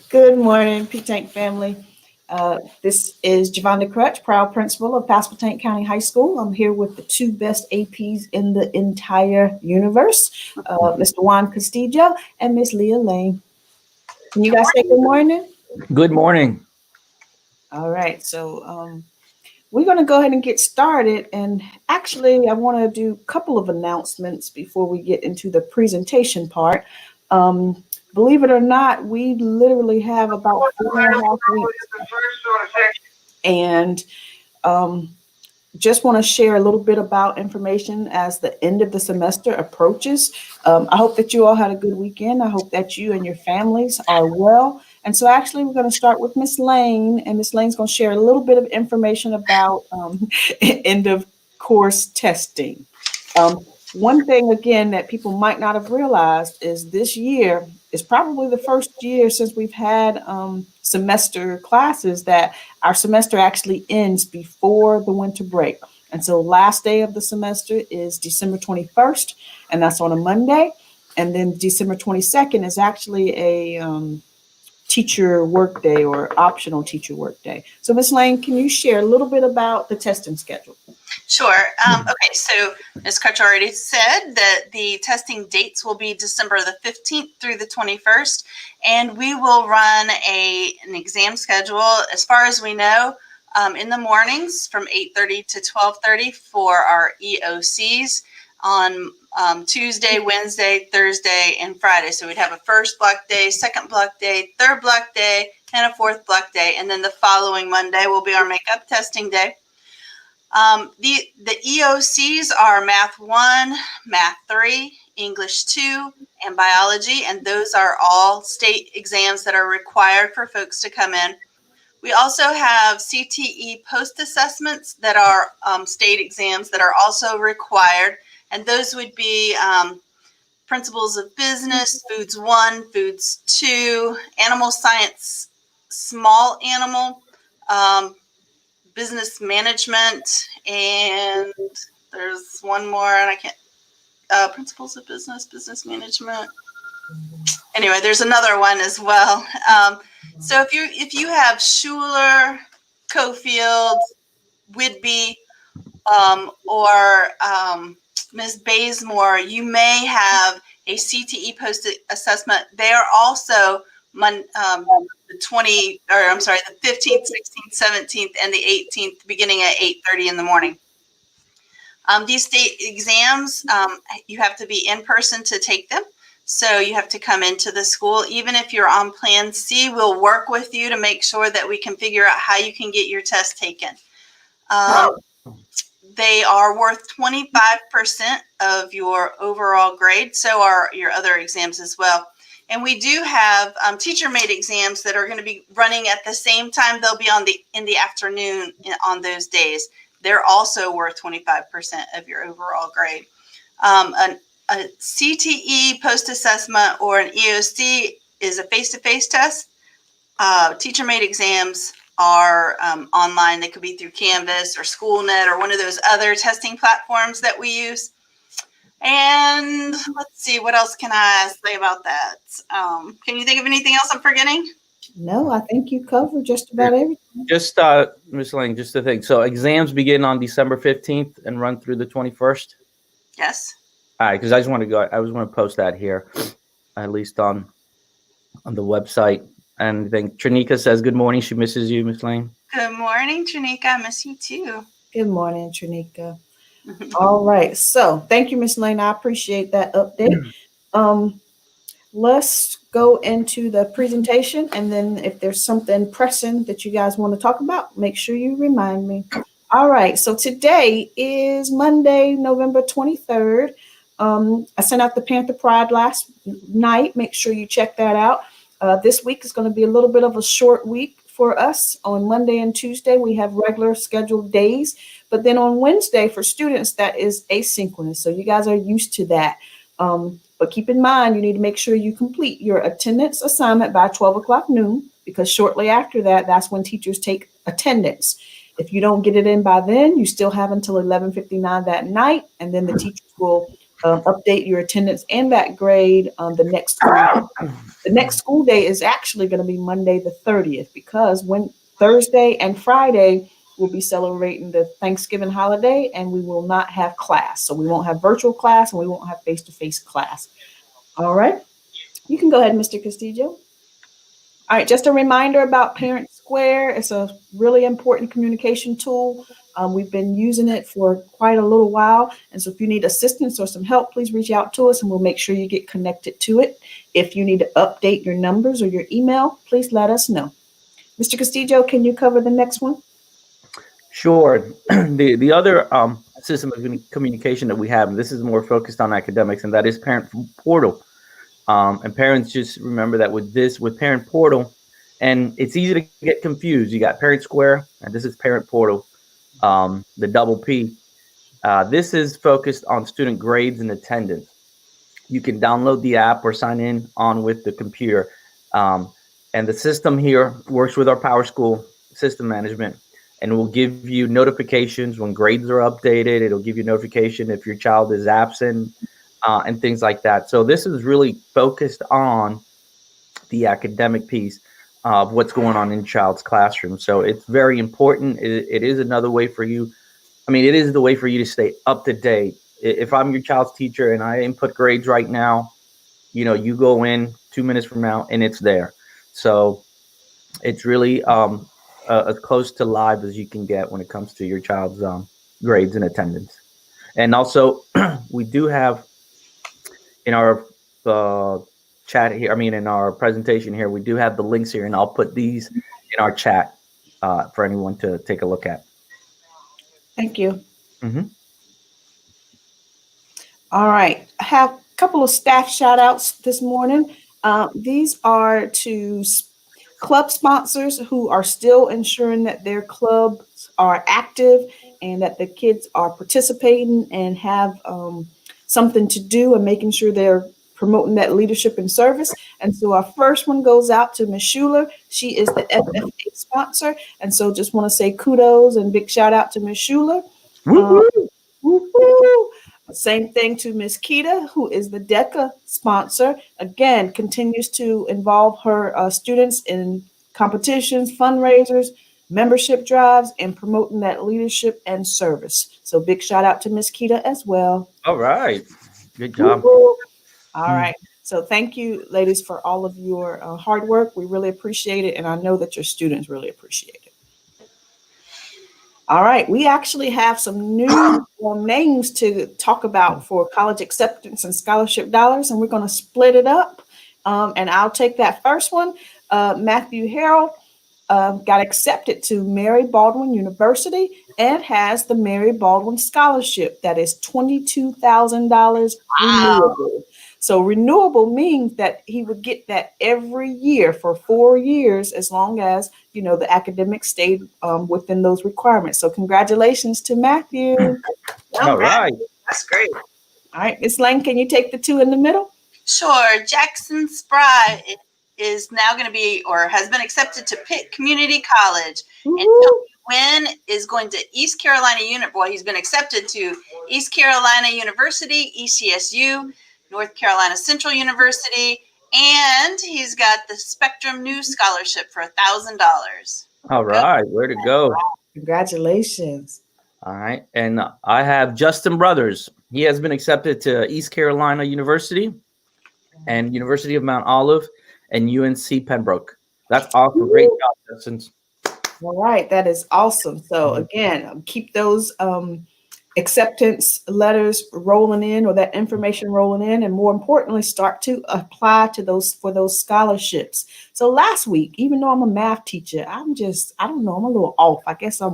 Good morning, P Tank family. This is Javonda Crutch, proud principal of Pasquotank County High School. I'm here with the two best APs in the entire universe, Mr. Juan Castillo and Miss Leah Lane. Can you guys say good morning? Good morning. All right, so we're going to go ahead and get started. And actually, I want to do a couple of announcements before we get into the presentation part. Believe it or not, we literally have about 4.5 weeks. And just want to share a little bit about information as the end of the semester approaches. I hope that you all had a good weekend. I hope that you and your families are well. And so actually we're going to start with Miss Lane, and Miss Lane's going to share a little bit of information about end of course testing. One thing, again, that people might not have realized is this year is probably the first year since we've had semester classes that our semester actually ends before the winter break. And so last day of the semester is December 21st, and that's on a Monday. And then December 22nd is actually a teacher work day or optional teacher work day. So Ms. Lane, can you share a little bit about the testing schedule? Sure. Okay, so Ms. Crutch already said that the testing dates will be December the 15th through the 21st, and we will run an exam schedule, as far as we know, in the mornings from 8:30 to 12:30 for our EOCs on Tuesday, Wednesday, Thursday, and Friday. So we'd have a first block day, second block day, third block day, and a fourth block day. And then the following Monday will be our makeup testing day. The EOCs are Math 1, Math 3, English 2, and Biology, and those are all state exams that are required for folks to come in. We also have CTE post-assessments that are state exams that are also required, and those would be Principles of Business, Foods 1, Foods 2, Animal Science, Small Animal, Business Management, and there's one more, and I can't, Principles of Business, Business Management. Anyway, there's another one as well. So if you have Schuler, Cofield, Whidbey, or Ms. Bazemore, you may have a CTE post-assessment. They are also the 15th, 16th, 17th, and the 18th, beginning at 8:30 in the morning. These state exams, you have to be in person to take them. So you have to come into the school. Even if you're on Plan C, we'll work with you to make sure that we can figure out how you can get your test taken. They are worth 25% of your overall grade. So are your other exams as well. And we do have teacher-made exams that are going to be running at the same time. They'll be in the afternoon on those days. They're also worth 25% of your overall grade. A CTE post-assessment or an EOC is a face-to-face test. Teacher-made exams are online. They could be through Canvas or SchoolNet or one of those other testing platforms that we use. And let's see, what else can I say about that? Can you think of anything else I'm forgetting? No, I think you covered just about everything. Just, Ms. Lane, just to think. So exams begin on December 15th and run through the 21st? Yes. All right, because I just want to post that here, at least on the website. And I think Trinika says good morning. She misses you, Ms. Lane. Good morning, Trinika. I miss you too. Good morning, Trinika. All right. So thank you, Ms. Lane. I appreciate that update. Let's go into the presentation, and then if there's something pressing that you guys want to talk about, make sure you remind me. All right. So today is Monday, November 23rd. I sent out the Panther Pride last night. Make sure you check that out. This week is going to be a little bit of a short week for us. On Monday and Tuesday, we have regular scheduled days. But then on Wednesday for students, that is asynchronous. So you guys are used to that. But keep in mind, you need to make sure you complete your attendance assignment by 12 o'clock noon, because shortly after that, that's when teachers take attendance. If you don't get it in by then, you still have until 11:59 that night, and then the teachers will update your attendance and that grade the next school year. The next school day is actually going to be Monday the 30th, because when Thursday and Friday we'll be celebrating the Thanksgiving holiday, and we will not have class. So we won't have virtual class and we won't have face-to-face class. All right. You can go ahead, Mr. Castillo. All right, just a reminder about Parent Square. It's a really important communication tool. We've been using it for quite a little while. And so if you need assistance or some help, please reach out to us and we'll make sure you get connected to it. If you need to update your numbers or your email, please let us know. Mr. Castillo, can you cover the next one? Sure. The other system of communication that we have, and this is more focused on academics, and that is Parent Portal. And parents just remember that with Parent Portal, and it's easy to get confused. You got Parent Square, and this is Parent Portal, the double P. This is focused on student grades and attendance. You can download the app or sign in on with the computer. And the system here works with our Power School system management, and will give you notifications when grades are updated. It'll give you notification if your child is absent, and things like that. So this is really focused on the academic piece of what's going on in child's classroom. So it's very important. It is another way for you. I mean, it is the way for you to stay up to date. If I'm your child's teacher and I input grades right now, you go in 2 minutes from now and it's there. So it's really as close to live as you can get when it comes to your child's grades and attendance. And also, we do have in our chat here, in our presentation here, we do have the links here, and I'll put these in our chat for anyone to take a look at. Thank you. Mm-hmm. All right. I have a couple of staff shout outs this morning. These are to club sponsors who are still ensuring that their clubs are active and that the kids are participating and have something to do, and making sure they're promoting that leadership and service. And so our first one goes out to Ms. Schuler. She is the FFA sponsor. And so just want to say kudos and big shout out to Ms. Schuler. Woo-hoo. Same thing to Ms. Kita, who is the DECA sponsor. Again, continues to involve her students in competitions, fundraisers, membership drives, and promoting that leadership and service. So big shout out to Ms. Kita as well. All right. Good job. Woo-hoo. All right. So thank you, ladies, for all of your hard work. We really appreciate it. And I know that your students really appreciate it. All right. We actually have some new names to talk about for college acceptance and scholarship dollars, and we're going to split it up. And I'll take that first one. Matthew Harrell got accepted to Mary Baldwin University and has the Mary Baldwin Scholarship. That is $22,000 renewable. So renewable means that he would get that every year for 4 years, as long as, the academics stayed within those requirements. So congratulations to Matthew. All right. That's great. All right, Ms. Lang, can you take the two in the middle? Sure. Jackson Spry is now going to be, or has been accepted to Pitt Community College. Woo-hoo. And Wynn is going to East Carolina he's been accepted to East Carolina University, ECSU, North Carolina Central University, and he's got the Spectrum News Scholarship for $1,000. All right. Where to go? Congratulations. All right. And I have Justin Brothers. He has been accepted to East Carolina University and University of Mount Olive and UNC Pembroke. That's awesome. Great job, Justin. All right. That is awesome. So again, keep those acceptance letters rolling in, or that information rolling in, and more importantly, start to apply to those scholarships. So last week, even though I'm a math teacher, I don't know, I'm a little off. I guess I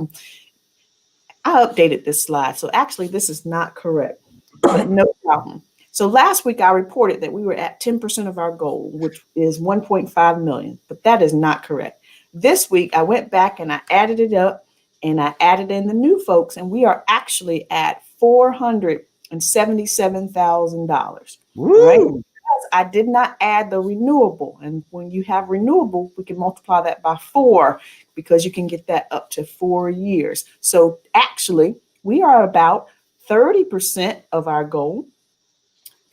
updated this slide. So actually this is not correct, but no problem. So last week I reported that we were at 10% of our goal, which is 1.5 million, but that is not correct. This week I went back and I added it up, and I added in the new folks, and we are actually at $477,000. Right? Because I did not add the renewable. And when you have renewable, we can multiply that by 4, because you can get that up to 4 years. So actually, we are about 30% of our goal.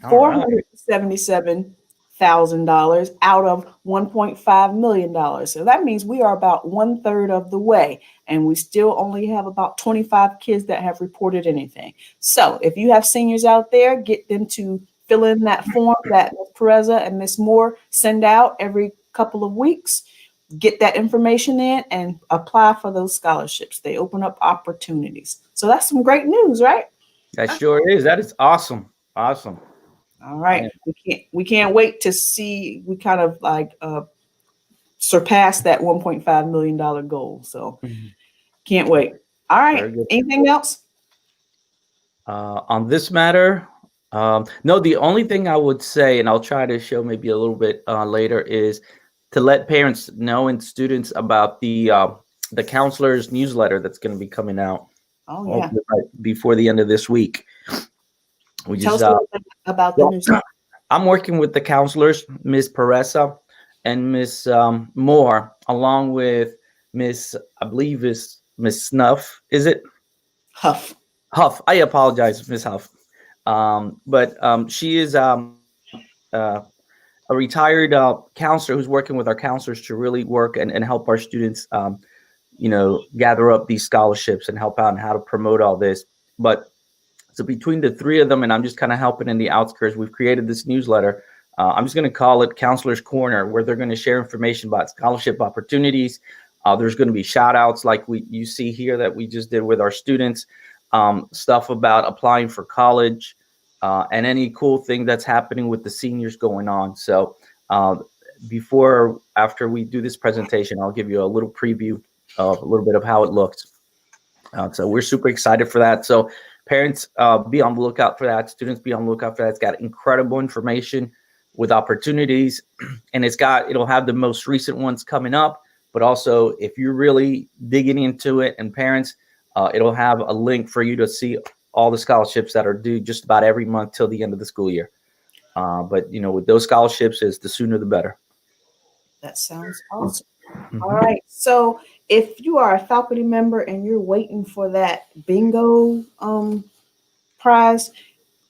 All right. $477,000 out of $1.5 million. So that means we are about 1/3 of the way, and we still only have about 25 kids that have reported anything. So if you have seniors out there, get them to fill in that form that Ms. Pereza and Ms. Moore send out every couple of weeks. Get that information in and apply for those scholarships. They open up opportunities. So that's some great news, right? That sure is. That is awesome. Awesome. All right. We can't wait to see we kind of like surpass that $1.5 million goal. So can't wait. All right. Anything else? On this matter, no, the only thing I would say, and I'll try to show maybe a little bit later, is to let parents know and students about the counselor's newsletter that's going to be coming out before the end of this week. We Tell just us a little bit about the newsletter. I'm working with the counselors, Ms. Pereza and Ms. Moore, along with Miss, I believe is Miss Snuff. Is it? Huff. I apologize, Miss Huff. But she is a retired counselor who's working with our counselors to really work and help our students, gather up these scholarships and help out and how to promote all this. But so between the three of them, and I'm just kind of helping in the outskirts, we've created this newsletter. I'm just going to call it Counselor's Corner, where they're going to share information about scholarship opportunities. There's going to be shout outs like you see here that we just did with our students, stuff about applying for college, and any cool thing that's happening with the seniors going on. So after we do this presentation, I'll give you a little preview of a little bit of how it looks. So we're super excited for that. So parents, be on the lookout for that. Students, be on the lookout for that. It's got incredible information with opportunities, and it'll have the most recent ones coming up. But also, if you're really digging into it, and parents, it'll have a link for you to see all the scholarships that are due just about every month till the end of the school year. But with those scholarships, the sooner the better. That sounds awesome. All right. So if you are a faculty member and you're waiting for that bingo prize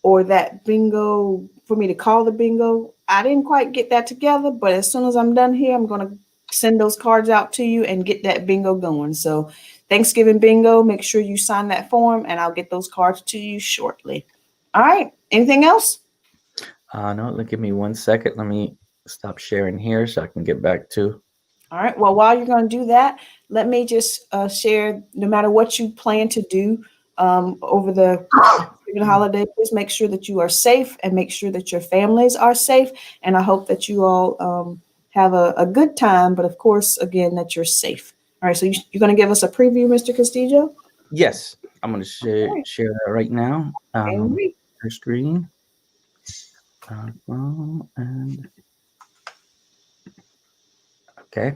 or that bingo for me to call the bingo, I didn't quite get that together, but as soon as I'm done here, I'm going to send those cards out to you and get that bingo going. So Thanksgiving bingo, make sure you sign that form and I'll get those cards to you shortly. All right. Anything else? No, give me 1 second. Let me stop sharing here so I can get back to. All right. Well, while you're going to do that, let me just share, no matter what you plan to do over the holiday, please make sure that you are safe and make sure that your families are safe. And I hope that you all have a good time, but of course, again, that you're safe. All right. So you're going to give us a preview, Mr. Castillo? Yes. I'm going to share that right now. Your screen. And okay,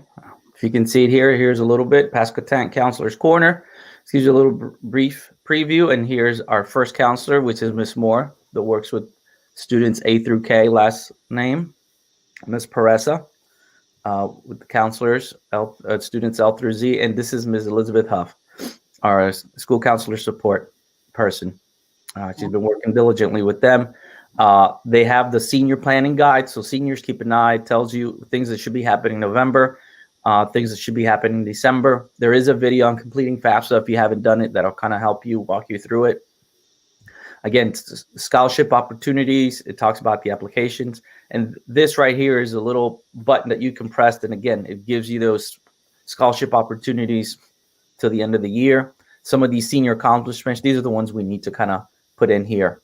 if you can see it here, here's a little bit. Pasquotank Counselor's Corner. This gives you a little brief preview. And here's our first counselor, which is Miss Moore, that works with students A through K, last name. Miss Pereza, with the counselors, students L through Z. And this is Ms. Elizabeth Huff, our school counselor support person. She's been working diligently with them. They have the senior planning guide. So seniors, keep an eye. It tells you things that should be happening in November, things that should be happening in December. There is a video on completing FAFSA if you haven't done it. That'll kind of help you, walk you through it. Again, scholarship opportunities. It talks about the applications. And this right here is a little button that you can press. And again, it gives you those scholarship opportunities till the end of the year. Some of these senior accomplishments, these are the ones we need to kind of put in here.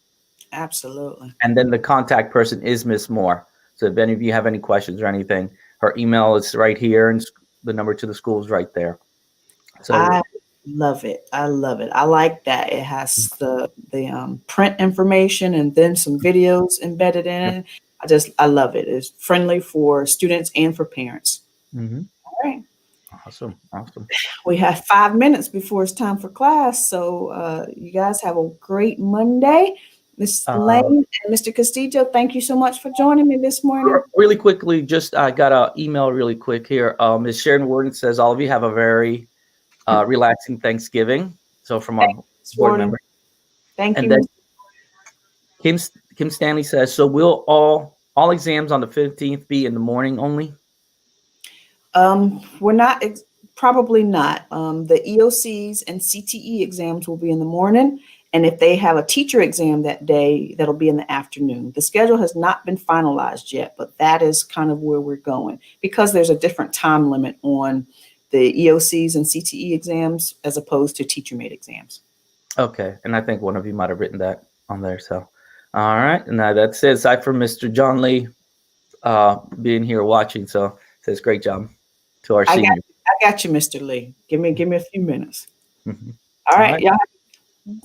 Absolutely. And then the contact person is Miss Moore. So if any of you have any questions or anything, her email is right here and the number to the school is right there. So I love it. I like that. It has the print information and then some videos embedded in it. I love it. It's friendly for students and for parents. Mm-hmm. All right. Awesome. We have 5 minutes before it's time for class. So you guys have a great Monday. Ms. Lane and Mr. Castillo, thank you so much for joining me this morning. Really quickly, just I got an email really quick here. Ms. Sharon Warden says, all of you have a very relaxing Thanksgiving. So from our board member. Thank you. And then Kim Stanley says, so will all exams on the 15th be in the morning only? We're not, probably not. The EOCs and CTE exams will be in the morning. And if they have a teacher exam that day, that'll be in the afternoon. The schedule has not been finalized yet, but that is kind of where we're going because there's a different time limit on the EOCs and CTE exams as opposed to teacher made exams. Okay. And I think one of you might have written that on there. So, all right. And that's it. Aside from Mr. John Lee being here watching. So it says, great job to our seniors. I got you, Mr. Lee. Give me a few minutes. Mm-hmm. All right. Y'all.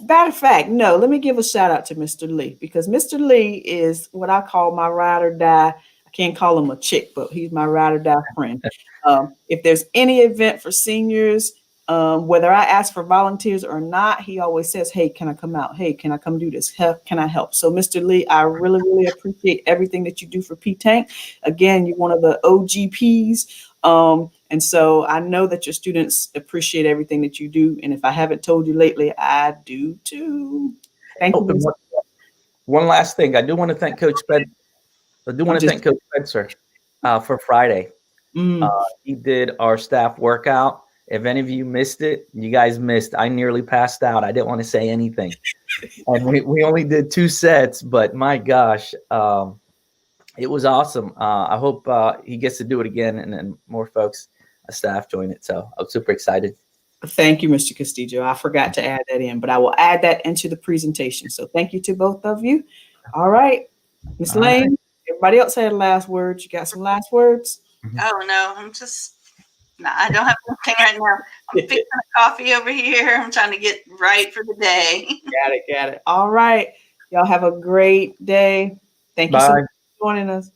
Matter of fact, no, let me give a shout out to Mr. Lee because Mr. Lee is what I call my ride or die. I can't call him a chick, but he's my ride or die friend. If there's any event for seniors, whether I ask for volunteers or not, he always says, hey, can I come out? Hey, can I come do this? Can I help? So Mr. Lee, I really, really appreciate everything that you do for P-Tank. Again, you're one of the OGPs. And so I know that your students appreciate everything that you do. And if I haven't told you lately, I do too. Thank you. One last thing. I do want to thank Coach Spencer. Coach Spencer for Friday. He did our staff workout. If any of you missed it, you guys missed. I nearly passed out. I didn't want to say anything. And we only did 2 sets, but my gosh, it was awesome. I hope he gets to do it again and more folks, staff join it. So I'm super excited. Thank you, Mr. Castillo. I forgot to add that in, but I will add that into the presentation. So thank you to both of you. All right. Ms. Lane, everybody else had last words. You got some last words? Oh, no, I don't have anything right now. I'm fixing a coffee over here. I'm trying to get right for the day. Got it. All right. Y'all have a great day. Thank you so much for joining us.